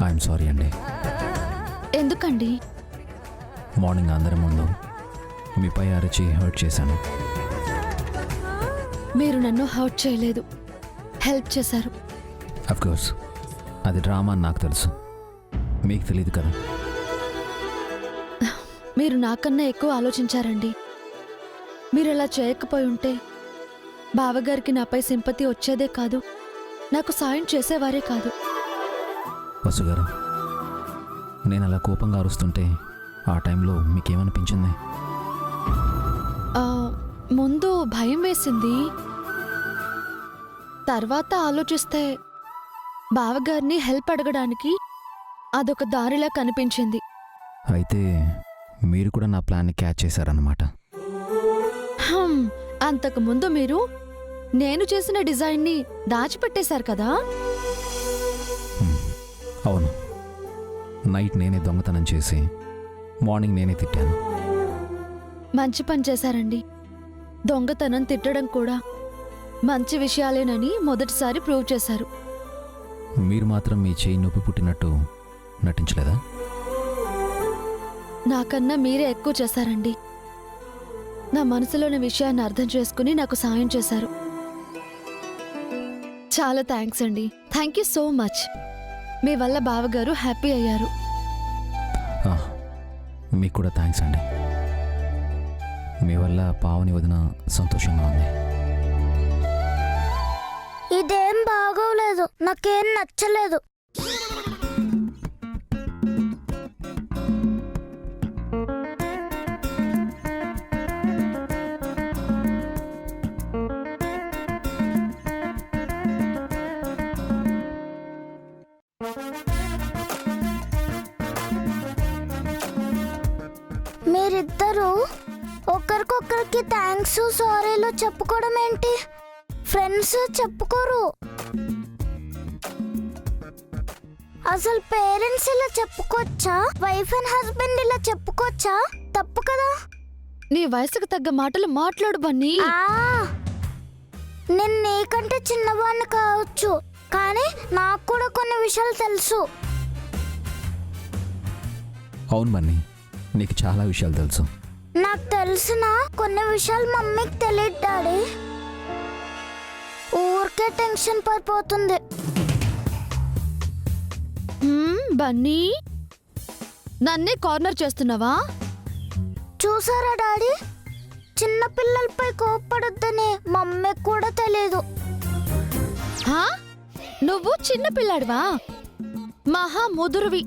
I'm sorry అండి. ఎందుకండి? Morning అందరి ముందు మీపై అరిచి హర్ట్ చేశాను. మీరు నన్ను హర్ట్ చేయలేదు, హెల్ప్ చేశారు. అఫ్కోర్స్ అది డ్రామా అని నాకు తెలుసు, మీకు తెలియదు కదా. మీరు నాకన్నా ఎక్కువ ఆలోచించారండి. మీరు అలా చేయకపోయి ఉంటే బావగారికి నాపై సింపతి వచ్చేదే కాదు, నాకు సాయం చేసేవారే కాదు. వసుగారు, నేను అలా కోపంగా అరుస్తుంటే ఆ టైంలో మీకేమనిపించింది? ముందు భయం వేసింది, తర్వాత ఆలోచిస్తే బావగారిని హెల్ప్ అడగడానికి అదొక దారిలా కనిపించింది. అయితే మీరు కూడా నా ప్లాన్ని క్యాచ్ చేశారన్నమాట. అంతకుముందు మీరు నేను చేసిన డిజైన్ని దాచిపెట్టేశారు కదా. అవును, నైట్ నేనే దొంగతనం చేసి మార్నింగ్ నేనే తిట్టాను. మంచి పని చేశారండి. దొంగతనం తిట్టడం కూడా మంచి విషయాలేనని మొదటిసారి ప్రూవ్ చేశారు. మీరు మాత్రం మీ చేయి నొప్పి పుట్టినట్టు నటించలేదా? నాకన్నా మీరే ఎక్కువ చేశారండి. నా మనసులోని విషయాన్ని అర్థం చేసుకుని నాకు సాయం చేశారు. చాలా థ్యాంక్స్ అండి. Thank you so much. మీ వల్ల బావగారు హ్యాపీ అయ్యారు. మీకు కూడా థ్యాంక్స్ అండి. మీ వల్ల పావని వదిన సంతోషంగా ఉంది. ఇదేం బాగోలేదు, నాకేం నచ్చలేదు. మీరిద్దరూ ఒకరికొకరికి థ్యాంక్స్ సారీలు చెప్పుకోవడం ఏంటి? ఫ్రెండ్స్ చెప్పుకోరు. అసలు పేరెంట్స్ ఇలా చెప్పుకోవచ్చా? వైఫ్ అండ్ హస్బెండ్ ఇలా చెప్పుకోవచ్చా? తప్పు కదా. నీ వయసుకు తగ్గ మాటలు మాట్లాడు బన్నీ. నేను నీకంటే చిన్నవాడిని కావచ్చు, కానీ నాకు కూడా కొన్ని విషయాలు తెలుసు. అవును బన్నీ, నీకు చాలా విషయాలు తెలుసు. నాకు తెలిసిన కొన్ని విషయాలు మమ్మీకి తెలియదు డాడీ. ఊరికే టెన్షన్ పడిపోతుంది. బన్నీ, నన్నే కార్నర్ చేస్తున్నావా? చూసారా డాడీ, చిన్న పిల్లలపై కోప్పడొద్దని మమ్మీకి కూడా తెలియదు. నువ్వు చిన్న పిల్లాడివా? మహా ముదురువి.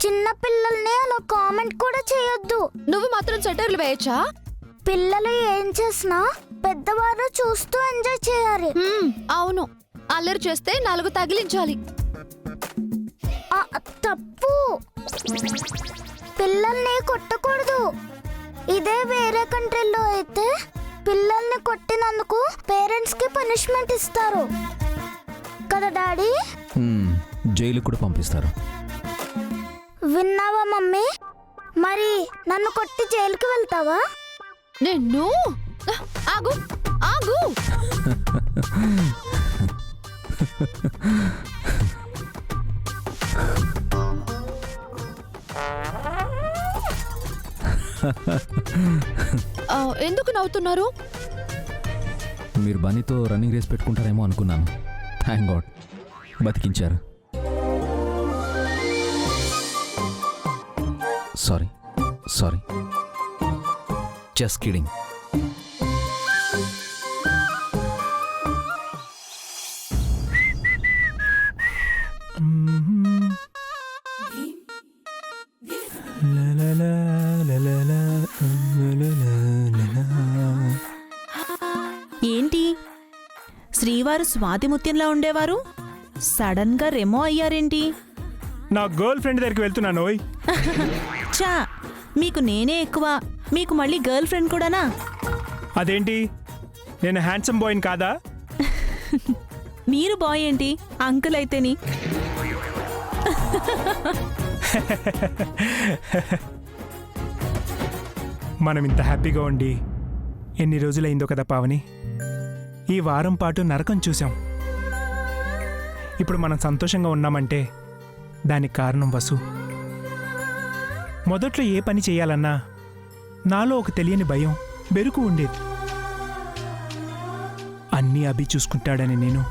చిన్న పిల్లల్ని అలా కామెంట్ కూడా చేయొద్దు. నువ్వు మాత్రం సెటర్లు వేయచ్చా? పిల్లలు ఏం చేసినా పెద్దవారు చూస్తూ ఎంజాయ్ చేయాలి. అవును, అల్లరి చేస్తే 4 తగిలించాలి. తప్పు. పిల్లల్ని కొట్టకూడదు. ఇదే వేరే కంట్రీలో అయితే పిల్లల్ని కొట్టినందుకు పేరెంట్స్ కి పనిష్మెంట్ ఇస్తారు కదా డాడీ. జైలు కూడా పంపిస్తారు. విన్నావా మమ్మీ? మరి నన్ను కొట్టి జైలుకి వెళ్తావా? నిన్ను ఆగు ఆగు. ఎందుకు నవ్వుతున్నారు? మీరు బన్నీతో రన్నింగ్ రేస్ పెట్టుకుంటారేమో అనుకున్నాను. థ్యాంక్ గాడ్ బతికించారు. Sorry sorry, just kidding. ఏంటి, శ్రీవారు స్వాతిముత్యంలా ఉండేవారు సడన్ గా రెమో అయ్యారేంటి? నా గర్ల్ ఫ్రెండ్ దగ్గరికి వెళ్తున్నాను. చా, మీకు నేనే ఎక్కువ, మీకు మళ్ళీ గర్ల్ ఫ్రెండ్ కూడానా? అదేంటి, నేను హ్యాండ్సమ్ బాయ్ని కాదా? మీరు బాయ్ ఏంటి, అంకుల్ అయితేని. మనం ఇంత హ్యాపీగా ఉండి ఎన్ని రోజులైందో కదా పావని. ఈ వారం పాటు నరకం చూసాం. ఇప్పుడు మనం సంతోషంగా ఉన్నామంటే దానికి కారణం వసు. మొదట్లో ఏ పని చేయాలన్నా నాలో ఒక తెలియని భయం, బెరుకు ఉండేది. అన్నీ అభి చూసుకుంటాడని నేను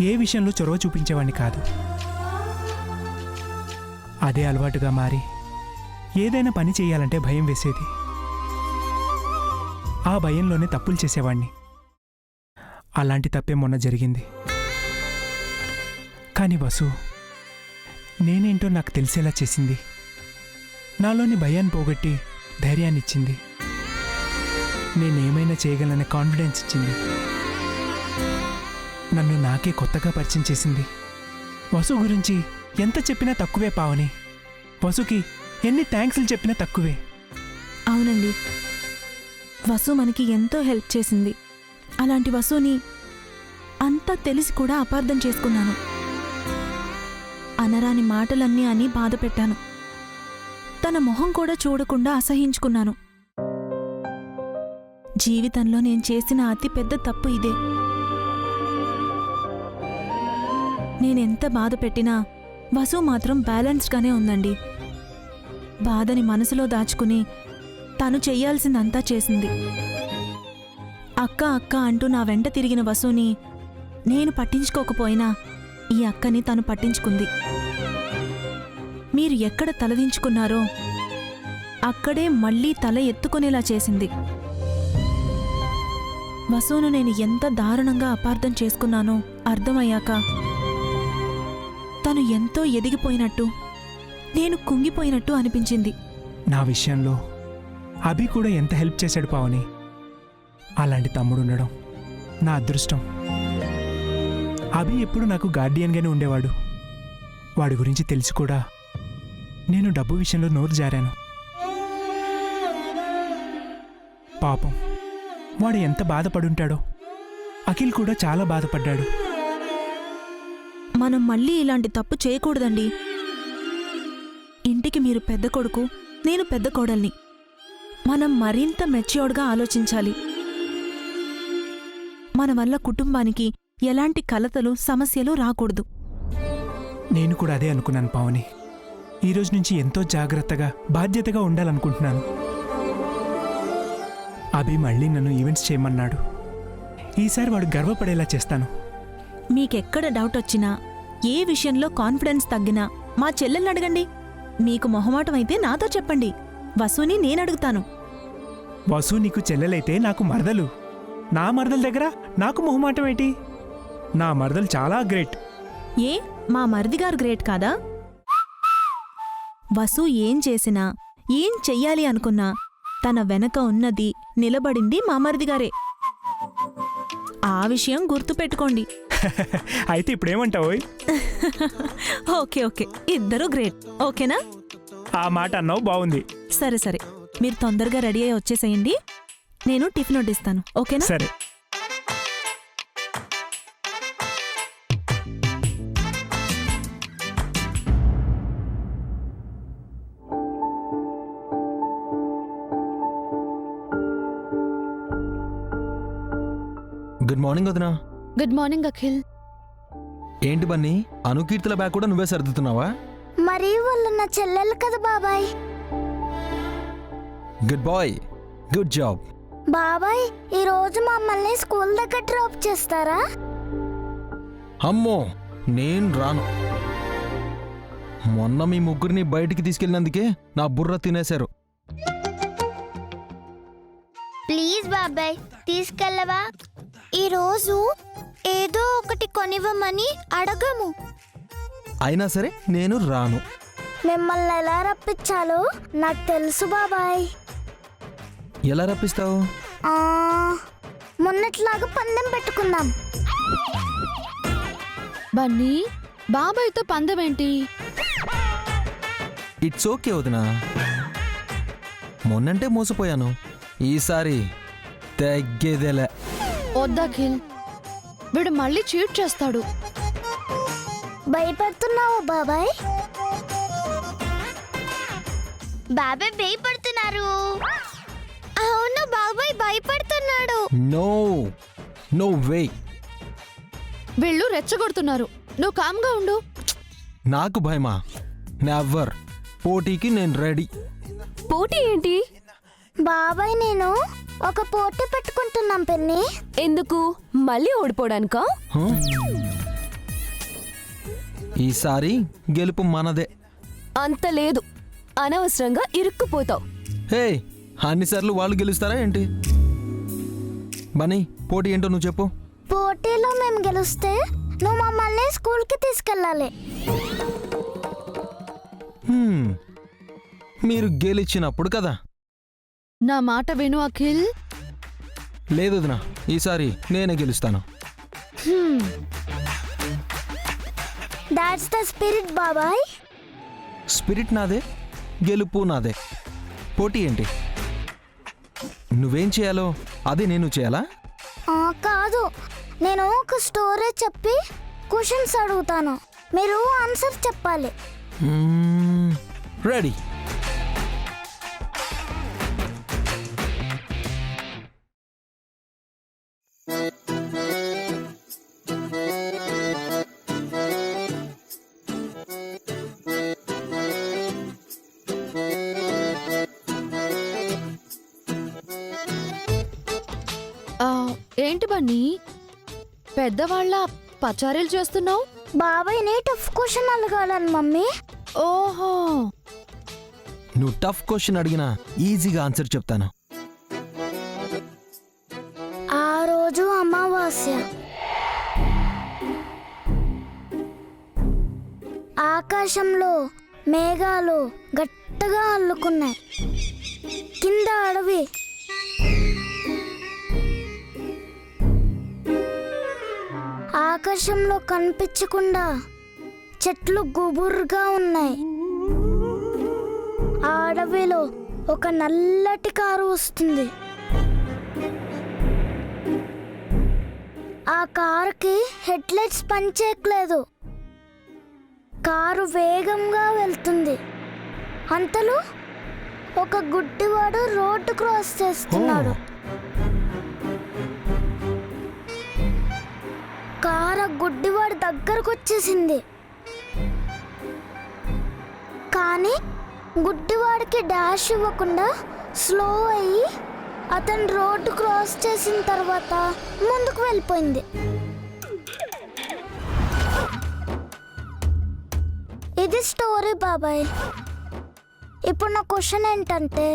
ఏ విషయంలో చొరవ చూపించేవాడిని కాదు. అదే అలవాటుగా మారి ఏదైనా పని చేయాలంటే భయం వేసేది. ఆ భయంలోనే తప్పులు చేసేవాణ్ణి. అలాంటి తప్పే మొన్న జరిగింది. కానీ వసు నేనేంటో నాకు తెలిసేలా చేసింది. నాలోని భయాన్ని పోగొట్టి ధైర్యాన్నిచ్చింది. నేనేమైనా చేయగలనే కాన్ఫిడెన్స్ ఇచ్చింది. నన్ను నాకే కొత్తగా పరిచయం చేసింది. వసు గురించి ఎంత చెప్పినా తక్కువే పావని. వసుకి ఎన్ని థ్యాంక్స్లు చెప్పినా తక్కువే. అవునండి, వసు మనకి ఎంతో హెల్ప్ చేసింది. అలాంటి వసుని అంతా తెలిసి కూడా అపార్థం చేసుకున్నాను. అనరాని మాటలన్నీ అని బాధ పెట్టాను. తన మొహం కూడా చూడకుండా అసహించుకున్నాను. జీవితంలో నేను చేసిన అతి పెద్ద తప్పు ఇదే. నేనెంత బాధ పెట్టినా వసు మాత్రం బ్యాలెన్స్డ్గానే ఉందండి. బాధని మనసులో దాచుకుని తను చెయ్యాల్సిందంతా చేసింది. అక్క అక్క అంటూ నా వెంట తిరిగిన వసుని నేను పట్టించుకోకపోయినా ఈ అక్కని తను పట్టించుకుంది. మీరు ఎక్కడ తలదించుకున్నారో అక్కడే మళ్లీ తల ఎత్తుకునేలా చేసింది. వసును నేను ఎంత దారుణంగా అపార్థం చేసుకున్నానో అర్థమయ్యాక తను ఎంతో ఎదిగిపోయినట్టు, నేను కుంగిపోయినట్టు అనిపించింది. నా విషయంలో అభి కూడా ఎంత హెల్ప్ చేశాడు పావని. అలాంటి తమ్ముడు ఉండడం నా అదృష్టం. అభి ఎప్పుడు నాకు గార్డియన్గానే ఉండేవాడు. వాడి గురించి తెలిసి కూడా నేను డబ్బు విషయంలో నోరు జారాను. పాపం వాడు ఎంత బాధపడుంటాడో. అఖిల్ కూడా చాలా బాధపడ్డాడు. మనం మళ్ళీ ఇలాంటి తప్పు చేయకూడదండి. ఇంటికి మీరు పెద్ద కొడుకు, నేను పెద్ద కోడల్ని. మనం మరింత మెచ్యూర్డ్గా ఆలోచించాలి. మన వల్ల కుటుంబానికి ఎలాంటి కలతలు, సమస్యలు రాకూడదు. నేను కూడా అదే అనుకున్నాను పావని. ఈరోజు నుంచి ఎంతో జాగ్రత్తగా, బాధ్యతగా ఉండాలనుకుంటున్నాను. అభి మళ్ళీ నన్ను ఈవెంట్స్ చేయమన్నాడు. ఈసారి వాడు గర్వపడేలా చేస్తాను. మీకెక్కడ డౌట్ వచ్చినా, ఏ విషయంలో కాన్ఫిడెన్స్ తగ్గినా మా చెల్లెల్ని అడగండి. మీకు మొహమాటం అయితే నాతో చెప్పండి. వసుని నేనడుగుతాను. వసు నీకు చెల్లెలైతే నాకు మరదలు. నా మరదల దగ్గర నాకు మొహమాటం ఏంటి? నా మరదలు చాలా గ్రేట్. ఏ మా మరిదిగారు గ్రేట్ కాదా? వసు ఏం చేసినా, ఏం చెయ్యాలి అనుకున్నా తన వెనక ఉన్నది, నిలబడింది మా మరిదిగారే. ఆ విషయం గుర్తుపెట్టుకోండి. అయితే ఇప్పుడేమంటావు? ఓకే ఓకే, ఇద్దరూ గ్రేట్. ఓకేనా? ఆ మాట అన్నావు, బాగుంది. సరే సరే, మీరు తొందరగా రెడీ అయ్యి వచ్చేసేయండి. నేను టిఫిన్ వడ్డిస్తాను. ఓకేనా? సరే. గుడ్ మార్నింగ్ వదినా. Good morning Akhil. ఏంటి బన్నీ, అనుకీర్తుల బ్యాగ్ కూడా నువ్వే సర్దుతున్నావా? మరి వాళ్ళు నా చెల్లెలు కదా బాబాయ్. Good boy, good job. బాబాయ్, ఈ రోజు మమ్మల్ని స్కూల్ దగ్గర డ్రాప్ చేస్తారా? అమ్మో, నేను రాను. మొన్న మీ ముగ్గురిని బయటికి తీసుకెళ్ళినందుకే నా బుర్ర తినేశారు. ప్లీజ్ బాబాయ్, తీసుకెళ్ళవా? ఈరోజు ఏదో ఒకటి కొనివ్వమని అడగము. అయినా సరే నేను రాను. మిమ్మల్ని ఎలా రప్పించాలో నాకు తెలుసు బాబాయ్. ఎలా రప్పిస్తావు? మొన్నట్లాగా పందెం పెట్టుకుందాం. బన్నీ, బాబాయ్తో పందెమేంటి? ఇట్స్ ఓకే వదినా. మొన్నంటే మోసపోయాను, ఈసారి తగ్గేదేలే. వద్దఖిల్, వీడు మళ్ళీ చీట్ చేస్తాడు. భయపడుతున్నావు బాబాయ్? బాబాయ్ భయపడుతున్నారు. అవును బాబాయ్ భయపడుతున్నాడు. No no way. వీళ్ళు రెచ్చగొడుతున్నారు. నువ్వు కామ్గా ఉండు. నాకు భయమా? నెవర్. పోటీకి నేను రెడీ. పోటీ ఏంటి? బాబాయ్ నేను ఒక పోటీ పెట్టుకుంటున్నాం పిన్ని. ఎందుకు? మళ్ళీ ఓడిపోవడానికా? హ? ఈసారి గెలుపు మనదే. అంత లేదు, అనవసరంగా ఇరుక్కుపోతావు. హే, అన్నిసార్లు వాళ్ళు గెలుస్తారా ఏంటి? బనీ, పోటీ ఏంటో నువ్వు చెప్పు. పోటీలో మేము గెలిస్తే నువ్వు మమ్మల్ని స్కూల్కి తీసుకెళ్ళాలి. మీరు గెలిచినప్పుడు కదా. నా మాట విను అఖిల్. లేదు వదినా, ఈసారి నేనే గెలుస్తాను. దాట్స్ ద స్పిరిట్ బాబాయ్. స్పిరిట్ నాదే, గెలుపు నాదే. పోటీ ఏంటి? నువ్వేం చేయాలో అదే నేను చేయాలా? కాదు, నేను ఒక స్టోరీ చెప్పి క్వశ్చన్స్ అడుగుతాను, మీరు ఆన్సర్ చెప్పాలి. రెడీ. ఏంటి బన్నీ పెద్దవాళ్ళ పచారీలు చేస్తున్నావు? బాబాయ్ని టఫ్ క్వశ్చన్ అడగాలని మమ్మీ. ఓహో, నువ్వు టఫ్ క్వశ్చన్ అడిగినా ఈజీగా ఆన్సర్ చెప్తాను. ఆ రోజు అమావాస్య. ఆకాశంలో మేఘాలు గట్టిగా అల్లుకున్నాయి. కింద అడవి. ఆకాశంలో కనిపించకుండా చెట్లు గుబురుగా ఉన్నాయి. ఆ అడవిలో ఒక నల్లటి కారు వస్తుంది. ఆ కారుకి హెడ్ లైట్స్ పనిచేయట్లేదు. కారు వేగంగా వెళ్తుంది. అంతలో ఒక గుడ్డివాడు రోడ్డు క్రాస్ చేస్తున్నాడు. కారు గుడ్డివాడి దగ్గరకు వచ్చేసింది. కానీ గుడ్డివాడికి డాష్ ఇవ్వకుండా స్లో అయ్యి అతను రోడ్డు క్రాస్ చేసిన తర్వాత ముందుకు వెళ్ళిపోయింది. ఇది స్టోరీ బాబాయ్. ఇప్పుడు నా క్వశ్చన్ ఏంటంటే,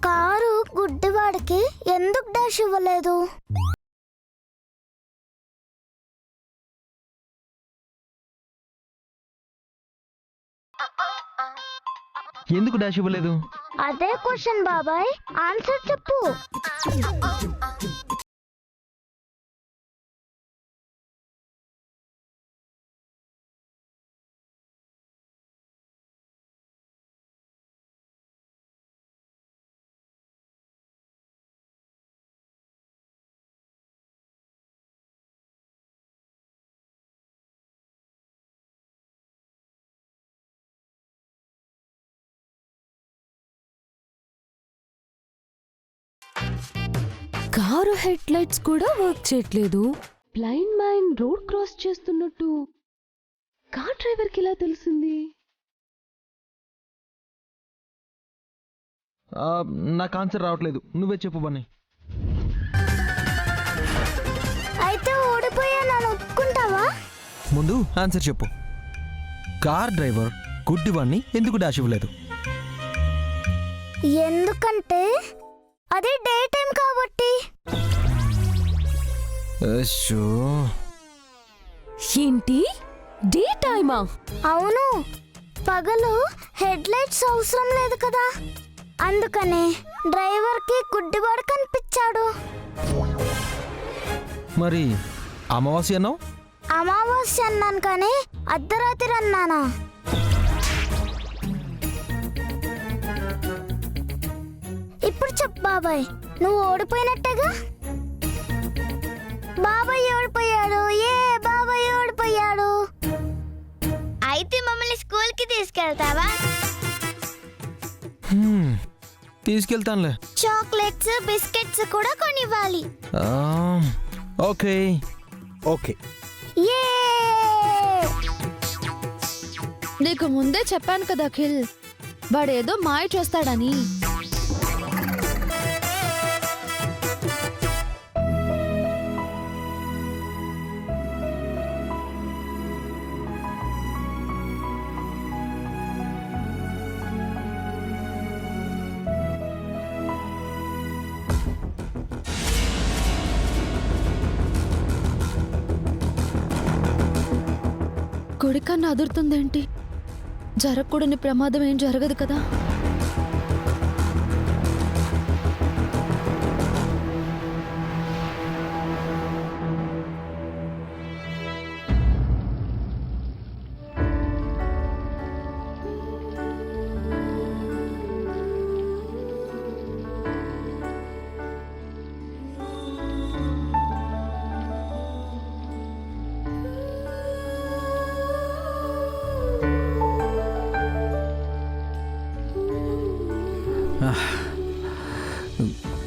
కారు గుడ్డివాడికి ఎందుకు డాష్ ఇవ్వలేదు? ఎందుకు డాష్ ఇవ్వలేదు? అదే క్వశ్చన్ బాబాయ్, ఆన్సర్ చెప్పు. కారు హెడ్ లైట్స్ కూడా వర్క్ చేయట్లేదు. బ్లైండ్ మ్యాన్ రోడ్ క్రాస్ చేస్తున్నట్టు కార్ డ్రైవర్కి ఎలా తెలిసింది? నాకు ఆన్సర్ రావట్లేదు, నువ్వే చెప్పు బన్నీ. అయితే ఓడిపోయాను ఒప్పుకుంటావా? ముందు ఆన్సర్ చెప్పు. కార్ డ్రైవర్ గుడ్డివాణ్ణి ఎందుకు డాష్ ఇవ్వలేదు? ఎందుకంటే అది డే టైం కాబట్టి. ఏంటి, డే టైమా? అవును, పగలు హెడ్ లైట్స్ అవసరం లేదు కదా, అందుకని డ్రైవర్కి గుడ్డివాడు కనిపించాడు. మరి అమావాస్య అన్నావు? అమావాస్య అన్నాను కానీ అర్ధరాత్రి అన్నానా? ఇప్పుడు చెప్పు బాబాయ్, నువ్వు ఓడిపోయినట్టేగా? బాబాయ్ ఓడిపోయాడు. ఏ బాబాయ్ ఓడిపోయాడు. అయితే మమ్మల్ని స్కూల్కి తీసుకెళ్తావా? తీసుకెళ్తానులే. చాక్లెట్స్ బిస్కెట్స్ కూడా కొనివ్వాలి. Okay okay. ఏ నీకు ముందే చెప్పాను కదా అఖిల్, వాడేదో మాయ చేస్తాడని. కొడికన్నా అదురుతుందేంటి? జరగకూడని ప్రమాదం ఏం జరగదు కదా.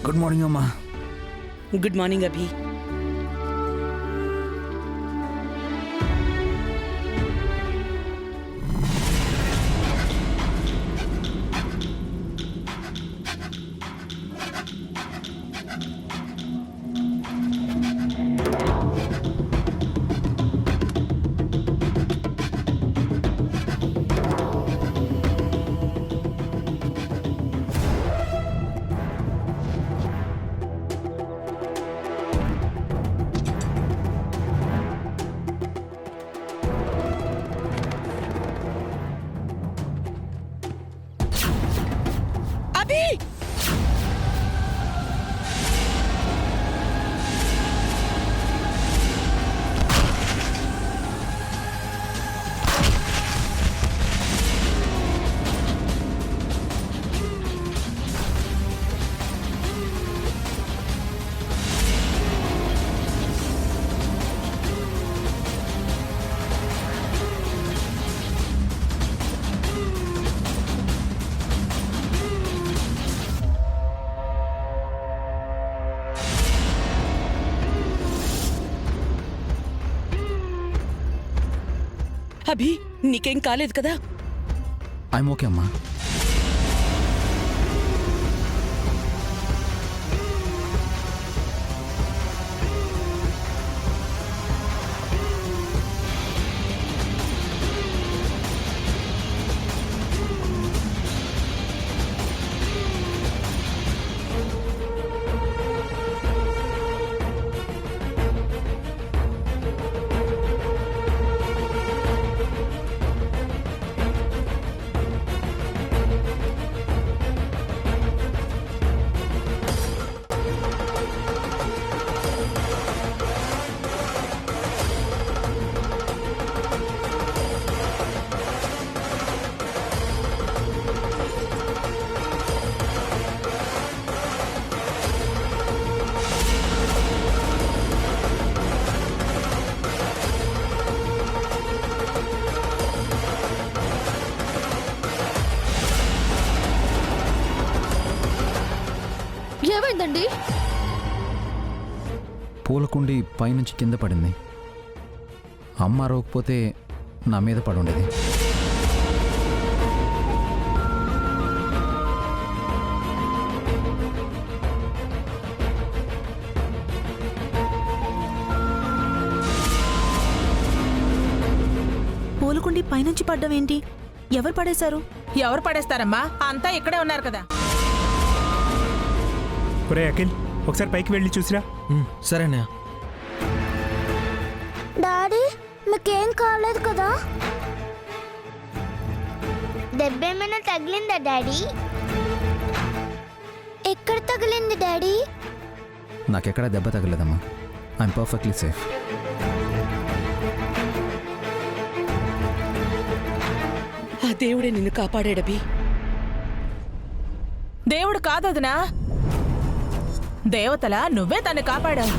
గుడ్ మార్నింగ్ అమ్మా. గుడ్ మార్నింగ్ అభి. అభి అభి నీకేం కాలేదు కదా? ఐఎమ్ ఓకే అమ్మా. ఏమైందండి? పూలకుండి పైనుంచి కింద పడింది. అమ్మ అరవకపోతే నా మీద పడి ఉండేది. పూలకుండి పైనుంచి పడ్డం ఏంటి? ఎవరు పడేశారు? ఎవరు పడేస్తారమ్మా? అంతా ఇక్కడే ఉన్నారు కదా. ఒరే అఖిల్, ఒకసారి పైకి వెళ్ళి చూసిరా. సరేనా? డాడీ మీకేం కాలేదు కదా? దెబ్బేమైనా తగిలిందా డాడీ? ఎక్కడ తగిలింది డాడీ? నాకెక్కడా దెబ్బ తగలేదమ్మా. I'm perfectly safe. ఆ దేవుడే నిన్ను కాపాడాడబి. దేవుడు కాదొదినా, దేవతలా నువ్వే తన్ని కాపాడావు.